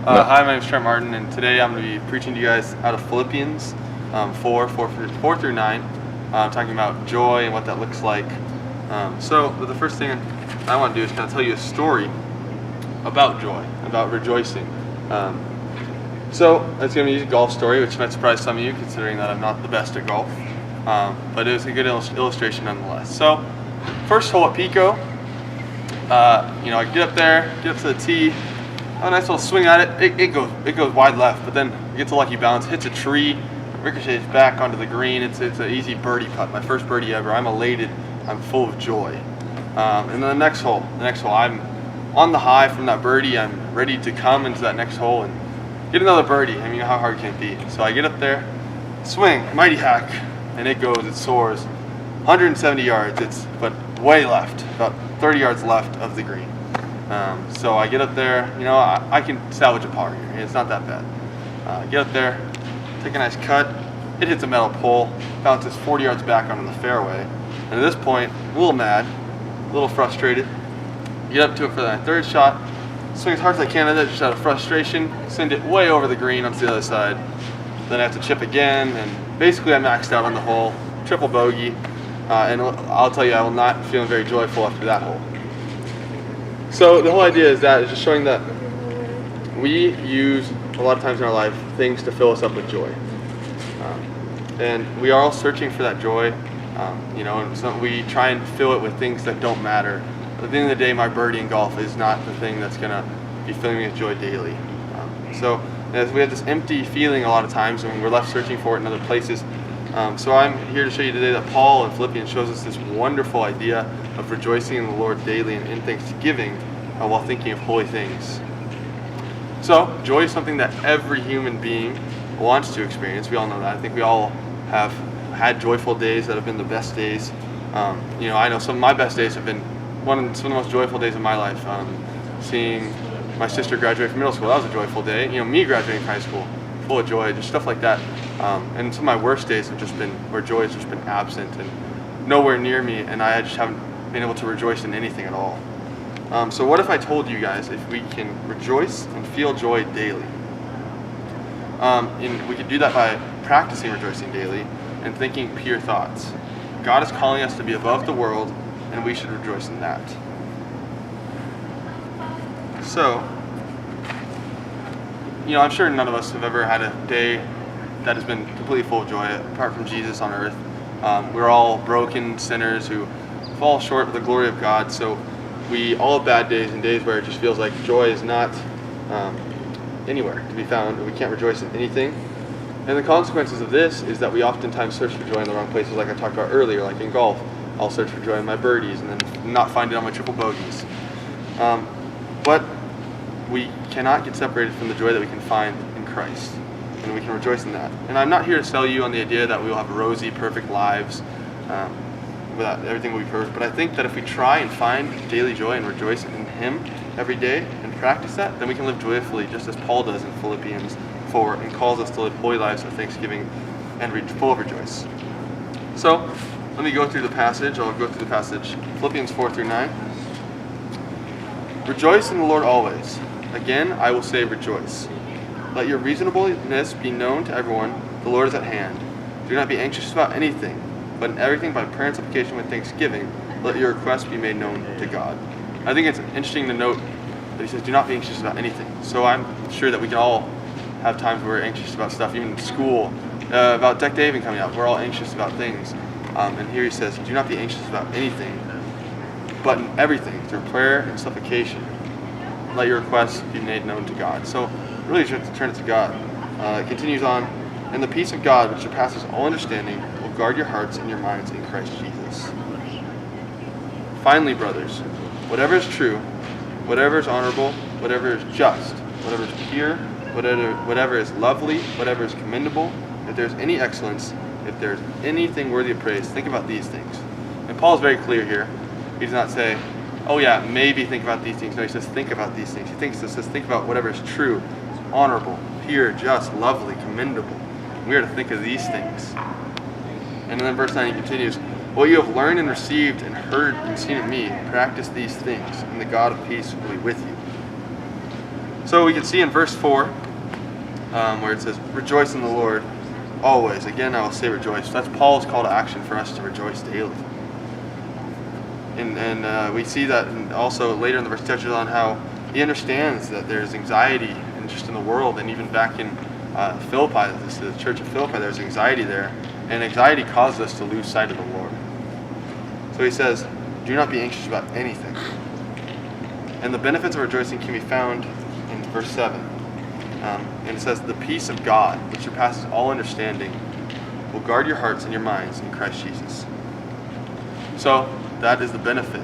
Hi, my name is Trent Martin, and today I'm going to be preaching to you guys out of Philippians 4 through 9, talking about joy and what that looks like. So the first thing I want to do is kind of tell you a story about joy, about rejoicing. So it's going to be a golf story, which might surprise some of you, considering that I'm not the best at golf. But it was a good illustration nonetheless. So first hole at Pico, I get up to the tee. A nice little swing at it. It goes wide left, but then it gets a lucky bounce, hits a tree, ricochets back onto the green. It's an easy birdie putt, my first birdie ever. I'm elated. I'm full of joy. And then the next hole, I'm on the high from that birdie. I'm ready to come into that next hole and get another birdie. I mean, how hard can it be? So I get up there, swing, mighty hack, and it soars 170 yards. But way left, about 30 yards left of the green. So I get up there, I can salvage a par here. It's not that bad. Get up there, take a nice cut. It hits a metal pole, bounces 40 yards back onto the fairway. And at this point, a little mad, a little frustrated. Get up to it for that third shot, swing as hard as I can at it, just out of frustration, send it way over the green onto the other side. Then I have to chip again, and basically I maxed out on the hole, triple bogey. And I'll tell you, I will not feeling very joyful after that hole. So the whole idea is just showing that we use a lot of times in our life things to fill us up with joy, and we are all searching for that joy. And so we try and fill it with things that don't matter. At the end of the day, my birdie in golf is not the thing that's gonna be filling me with joy daily. So as we have this empty feeling a lot of times, and we're left searching for it in other places. So I'm here to show you today that Paul in Philippians shows us this wonderful idea of rejoicing in the Lord daily and in thanksgiving while thinking of holy things. So joy is something that every human being wants to experience. We all know that. I think we all have had joyful days that have been the best days. I know some of my best days have been some of the most joyful days of my life. Seeing my sister graduate from middle school, that was a joyful day. Me graduating from high school, full of joy, just stuff like that. And some of my worst days have just been where joy has just been absent and nowhere near me, and I just haven't been able to rejoice in anything at all. So what if I told you guys if we can rejoice and feel joy daily? And we could do that by practicing rejoicing daily and thinking pure thoughts. God is calling us to be above the world, and we should rejoice in that. So, I'm sure none of us have ever had a day that has been completely full of joy apart from Jesus on earth. We're all broken sinners who fall short of the glory of God, so we all have bad days and days where it just feels like joy is not anywhere to be found, and we can't rejoice in anything. And the consequences of this is that we oftentimes search for joy in the wrong places, like I talked about earlier, like in golf. I'll search for joy in my birdies and then not find it on my triple bogeys. But we cannot get separated from the joy that we can find in Christ, and we can rejoice in that. And I'm not here to sell you on the idea that we will have rosy, perfect lives, without everything will be perfect, but I think that if we try and find daily joy and rejoice in Him every day and practice that, then we can live joyfully, just as Paul does in Philippians 4, and calls us to live holy lives of thanksgiving and full of rejoice. So let me go through the passage. I'll go through the passage, Philippians 4 through 9. Rejoice in the Lord always. Again, I will say rejoice. Let your reasonableness be known to everyone. The Lord is at hand. Do not be anxious about anything, but in everything by prayer and supplication with thanksgiving, let your requests be made known to God. I think it's interesting to note that he says, do not be anxious about anything. So I'm sure that we can all have times where we're anxious about stuff, even in school, about Deck Daving coming up. We're all anxious about things. And here he says, do not be anxious about anything, but in everything, through prayer and supplication, let your requests be made known to God. So really just have to turn it to God. It continues on, and the peace of God, which surpasses all understanding, will guard your hearts and your minds in Christ Jesus. Finally, brothers, whatever is true, whatever is honorable, whatever is just, whatever is pure, whatever is lovely, whatever is commendable, if there's any excellence, if there's anything worthy of praise, think about these things. And Paul is very clear here. He does not say, oh yeah, maybe think about these things. No, he says, think about these things. He says, think about whatever is true, honorable, pure, just, lovely, commendable. We are to think of these things. And then in verse 9 he continues, what you have learned and received and heard and seen in me, practice these things, and the God of peace will be with you. So we can see in verse 4, where it says, rejoice in the Lord always. Again, I will say rejoice. That's Paul's call to action for us to rejoice daily. And we see that also later in the verse touches on how he understands that there's anxiety and just in the world, and even back in Philippi, the church of Philippi, there's anxiety there, and anxiety causes us to lose sight of the Lord. So he says, do not be anxious about anything. And the benefits of rejoicing can be found in verse 7. And it says, the peace of God, which surpasses all understanding, will guard your hearts and your minds in Christ Jesus. So that is the benefit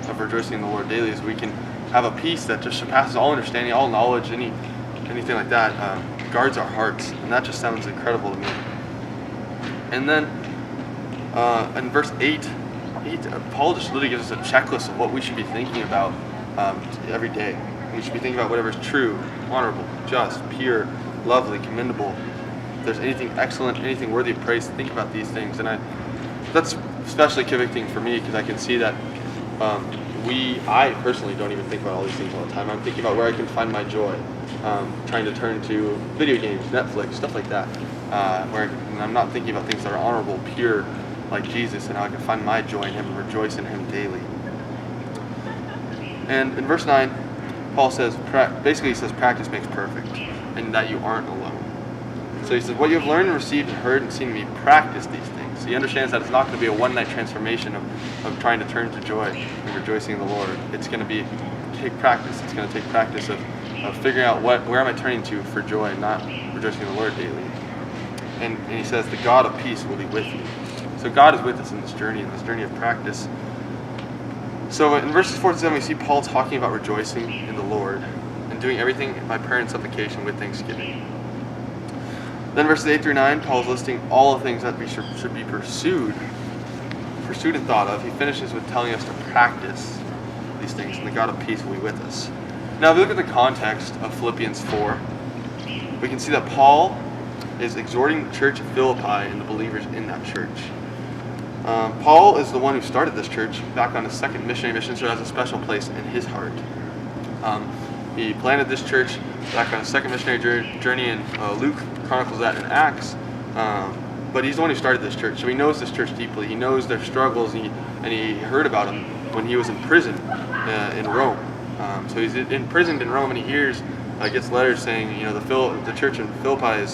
of rejoicing in the Lord daily, is we can have a peace that just surpasses all understanding, all knowledge, anything like that, guards our hearts. And that just sounds incredible to me. And then in verse 8, Paul just literally gives us a checklist of what we should be thinking about every day. We should be thinking about whatever is true, honorable, just, pure, lovely, commendable. If there's anything excellent, anything worthy of praise, think about these things. And that's especially convicting for me, because I can see that I personally don't even think about all these things all the time. I'm thinking about where I can find my joy, trying to turn to video games, Netflix, stuff like that, where I'm not thinking about things that are honorable, pure, like Jesus, and how I can find my joy in Him and rejoice in Him daily. And in verse 9, Paul says, basically he says, practice makes perfect, and that you aren't alone. So he says, what you have learned and received and heard and seen in me, practice these things. He understands that it's not going to be a one-night transformation of trying to turn to joy and rejoicing in the Lord. It's going to take practice. It's going to take practice of figuring out where am I turning to for joy and not rejoicing in the Lord daily. And he says, the God of peace will be with you. So God is with us in this journey of practice. So in verses 4 to 7, we see Paul talking about rejoicing in the Lord and doing everything by prayer and supplication with thanksgiving. Then verses 8 through 9, Paul is listing all the things that we should be pursued and thought of. He finishes with telling us to practice these things, and the God of peace will be with us. Now, if we look at the context of Philippians 4, we can see that Paul is exhorting the church of Philippi and the believers in that church. Paul is the one who started this church back on his second missionary mission, so it has a special place in his heart. He planted this church back on his second missionary journey, and Luke chronicles that in Acts. But he's the one who started this church, so he knows this church deeply. He knows their struggles, and he heard about them when he was in prison in Rome. So he's imprisoned in Rome, and he gets letters saying, the church in Philippi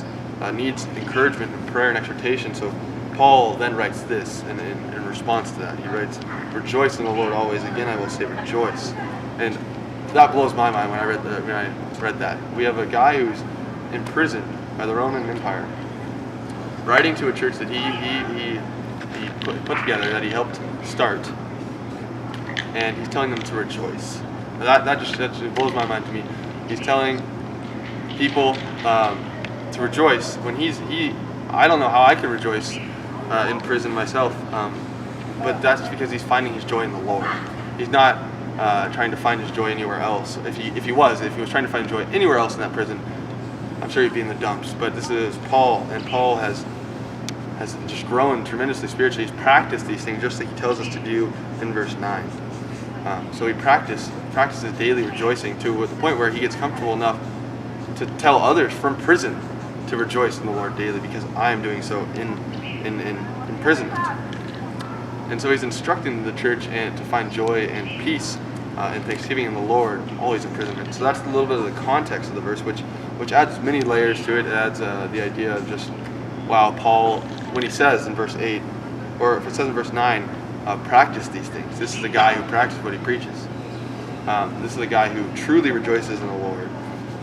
needs encouragement and prayer and exhortation. So Paul then writes this, and in response to that, he writes, rejoice in the Lord always. Again, I will say rejoice. And that blows my mind when I read that. We have a guy who's imprisoned by the Roman Empire, writing to a church that he put together, that he helped start, and he's telling them to rejoice. That just blows my mind to me. He's telling people to rejoice when I don't know how I could rejoice in prison myself, but that's because he's finding his joy in the Lord. He's not trying to find his joy anywhere else. If he was trying to find joy anywhere else in that prison, I'm sure he'd be in the dumps. But this is Paul, and Paul has just grown tremendously spiritually. He's practiced these things just like he tells us to do in verse 9. So he practices daily rejoicing to the point where he gets comfortable enough to tell others from prison to rejoice in the Lord daily, because I am doing so in imprisonment. And so he's instructing the church to find joy and peace and thanksgiving in the Lord, always imprisonment. So that's a little bit of the context of the verse, which adds many layers to it. It adds the idea of just, wow, Paul, when he says in verse 8, or if it says in verse 9, practice these things. This is the guy who practices what he preaches. This is the guy who truly rejoices in the Lord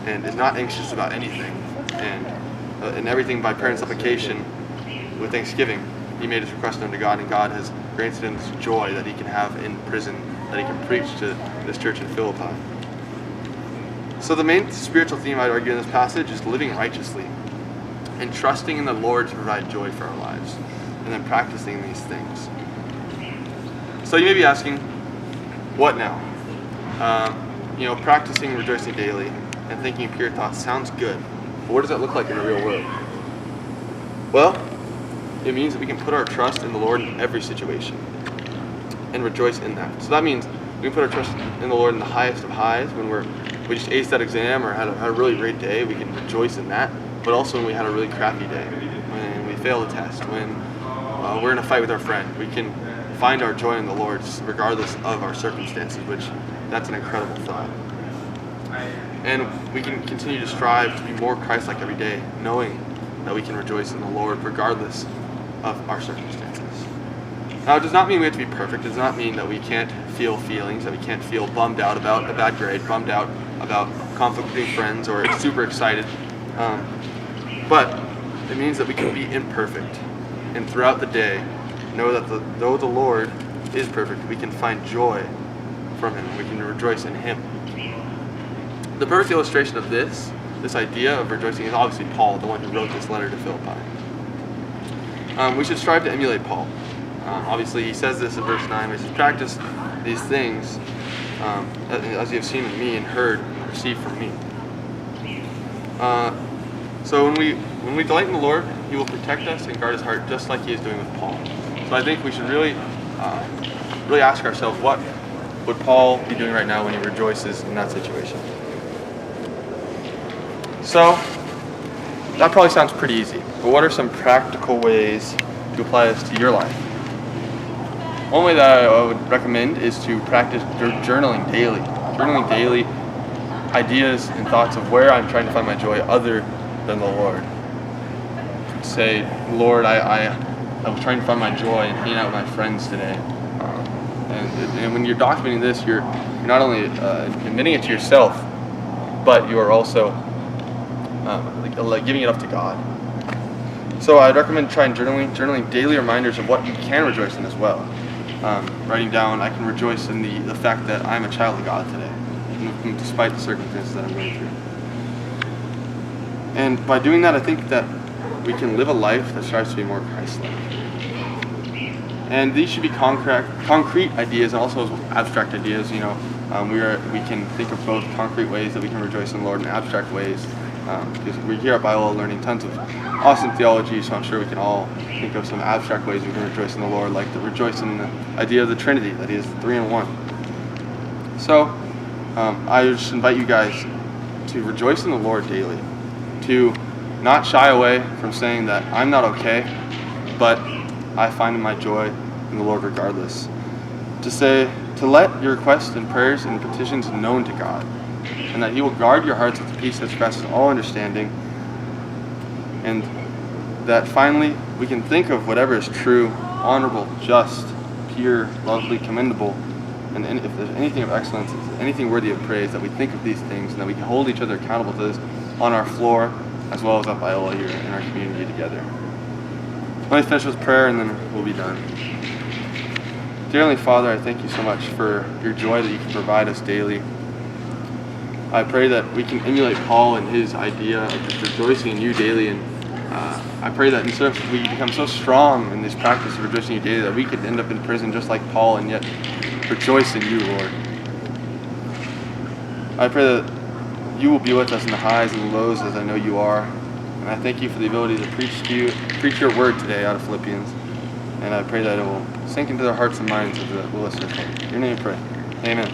and is not anxious about anything. And everything by prayer and supplication with thanksgiving, he made his request unto God, and God has granted him this joy that he can have in prison, that he can preach to this church in Philippi. So the main spiritual theme I'd argue in this passage is living righteously and trusting in the Lord to provide joy for our lives, and then practicing these things. So you may be asking, what now? Practicing rejoicing daily and thinking pure thoughts sounds good, but what does that look like in the real world? Well, it means that we can put our trust in the Lord in every situation and rejoice in that. So that means we can put our trust in the Lord in the highest of highs, when we're we just aced that exam or had a really great day, we can rejoice in that. But also when we had a really crappy day, when we failed a test, when we're in a fight with our friend, we can find our joy in the Lord regardless of our circumstances, which that's an incredible thought. And we can continue to strive to be more Christ-like every day, knowing that we can rejoice in the Lord regardless of our circumstances. Now, it does not mean we have to be perfect. It does not mean that we can't feel feelings, that we can't feel bummed out about a bad grade, bummed out about conflict with friends, or super excited. But it means that we can be imperfect. And throughout the day, know that though the Lord is perfect, we can find joy from Him. We can rejoice in Him. The perfect illustration of this idea of rejoicing is obviously Paul, the one who wrote this letter to Philippi. We should strive to emulate Paul. Obviously, he says this in verse 9. He says, practice these things as you have seen in me and heard and received from me. So when we delight in the Lord, He will protect us and guard His heart just like He is doing with Paul. So I think we should really ask ourselves, what would Paul be doing right now when he rejoices in that situation? So that probably sounds pretty easy, but what are some practical ways to apply this to your life? One way that I would recommend is to practice journaling daily. Journaling daily ideas and thoughts of where I'm trying to find my joy other than the Lord. Say, Lord, I was trying to find my joy in hanging out with my friends today. And when you're documenting this, you're not only admitting it to yourself, but you are also like giving it up to God. So I'd recommend trying journaling daily reminders of what you can rejoice in as well. Writing down, I can rejoice in the fact that I'm a child of God today, despite the circumstances that I'm going through. And by doing that, I think that we can live a life that strives to be more Christ-like. And these should be concrete ideas and also abstract ideas. We can think of both concrete ways that we can rejoice in the Lord and abstract ways. Because we're here at Bible learning tons of awesome theology, so I'm sure we can all think of some abstract ways we can rejoice in the Lord, like the rejoice in the idea of the Trinity, that is 3 in 1. So I just invite you guys to rejoice in the Lord daily, to not shy away from saying that I'm not okay, but I find my joy in the Lord regardless. To let your requests and prayers and petitions known to God, and that He will guard your hearts with peace that surpasses all understanding, and that finally we can think of whatever is true, honorable, just, pure, lovely, commendable, and if there's anything of excellence, anything worthy of praise, that we think of these things, and that we can hold each other accountable to this on our floor, as well as up Biola here in our community together. Let me finish with prayer, and then we'll be done. Dear Heavenly Father, I thank You so much for Your joy that You can provide us daily. I pray that we can emulate Paul and his idea of just rejoicing in You daily, and I pray that instead of we become so strong in this practice of rejoicing in You daily that we could end up in prison just like Paul and yet rejoice in You, Lord. I pray that You will be with us in the highs and the lows, as I know You are, and I thank You for the ability to preach Your word today out of Philippians, and I pray that it will sink into their hearts and minds of the listeners. In Your name I pray. Amen.